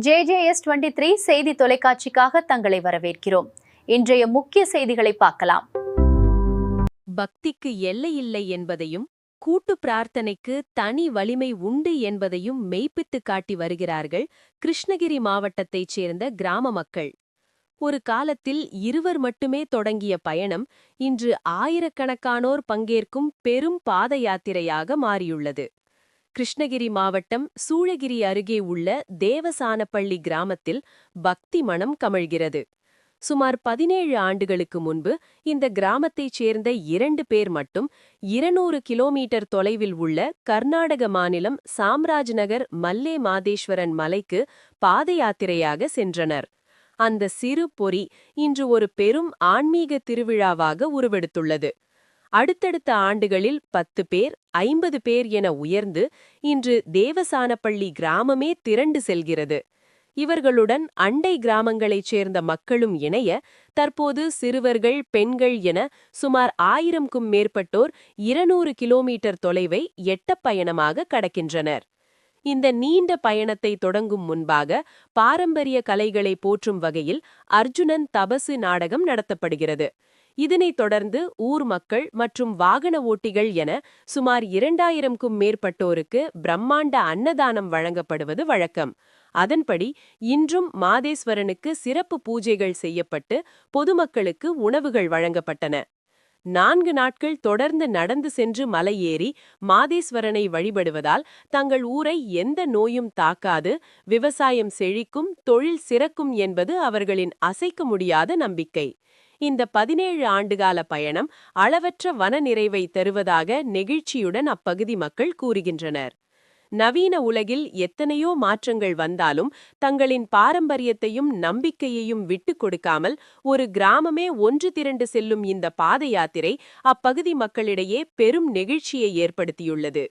JJS23 செய்தி தொலைக்காட்சிக்காக தங்களை வரவேற்கிறோம். இன்றைய முக்கிய செய்திகளை பார்க்கலாம். பக்திக்கு எல்லையில்லை என்பதையும் கூட்டு பிரார்த்தனைக்கு தனி வலிமை உண்டு என்பதையும் மெய்ப்பித்து காட்டி வருகிறார்கள் கிருஷ்ணகிரி மாவட்டத்தைச் சேர்ந்த கிராம மக்கள். ஒரு காலத்தில் இருவர் மட்டுமே தொடங்கிய பயணம் இன்று ஆயிரக்கணக்கானோர் பங்கேற்கும் பெரும் பாத யாத்திரையாக மாறியுள்ளது. கிருஷ்ணகிரி மாவட்டம் சூளகிரி அருகே உள்ள தேவசானப்பள்ளி கிராமத்தில் பக்தி மனம் கமழ்கிறது. சுமார் 17 ஆண்டுகளுக்கு முன்பு இந்த கிராமத்தைச் சேர்ந்த 2 பேர் மட்டும் 200 கிலோமீட்டர் தொலைவில் உள்ள கர்நாடக மாநிலம் சாம்ராஜ்நகர் மல்லே மாதேஸ்வரன் மலைக்கு பாத யாத்திரையாக சென்றனர். அந்த சிறு பொறி இன்று ஒரு பெரும் ஆன்மீக திருவிழாவாக உருவெடுத்துள்ளது. அடுத்தடுத்த ஆண்டுகளில் 10 பேர் 50 பேர் என உயர்ந்து இன்று தேவசானப்பள்ளி கிராமமே திரண்டு செல்கிறது. இவர்களுடன் அண்டை கிராமங்களைச் சேர்ந்த மக்களும் இணைய தற்போது சிறுவர்கள் பெண்கள் என சுமார் 1000க்கும் மேற்பட்டோர் 200 கிலோமீட்டர் தொலைவை எட்டப் பயணமாக கடக்கின்றனர். இந்த நீண்ட பயணத்தை தொடங்கும் முன்பாக பாரம்பரிய கலைகளை போற்றும் வகையில் அர்ஜுனன் தபசு நாடகம் நடத்தப்படுகிறது. இதனைத் தொடர்ந்து ஊர் மக்கள் மற்றும் வாகன ஓட்டிகள் என சுமார் 2000க்கும் மேற்பட்டோருக்கு பிரம்மாண்ட அன்னதானம் வழங்கப்படுவது வழக்கம். அதன்படி இன்றும் மாதேஸ்வரனுக்கு சிறப்பு பூஜைகள் செய்யப்பட்டு பொதுமக்களுக்கு உணவுகள் வழங்கப்பட்டன. 4 நாட்கள் தொடர்ந்து நடந்து சென்று மலையேறி மாதேஸ்வரனை வழிபடுவதால் தங்கள் ஊரை எந்த நோயும் தாக்காது, விவசாயம் செழிக்கும், தொழில் சிறக்கும் என்பது அவர்களின் அசைக்க முடியாத நம்பிக்கை. இந்த 17 ஆண்டுகால பயணம் அளவற்ற வன நிறைவை தருவதாக நெகிழ்ச்சியுடன் அப்பகுதி மக்கள் கூறுகின்றனர். நவீன உலகில் எத்தனையோ மாற்றங்கள் வந்தாலும் தங்களின் பாரம்பரியத்தையும் நம்பிக்கையையும் விட்டுக் கொடுக்காமல் ஒரு கிராமமே ஒன்று திரண்டு செல்லும் இந்த பாத யாத்திரை அப்பகுதி மக்களிடையே பெரும் நெகிழ்ச்சியை ஏற்படுத்தியுள்ளது.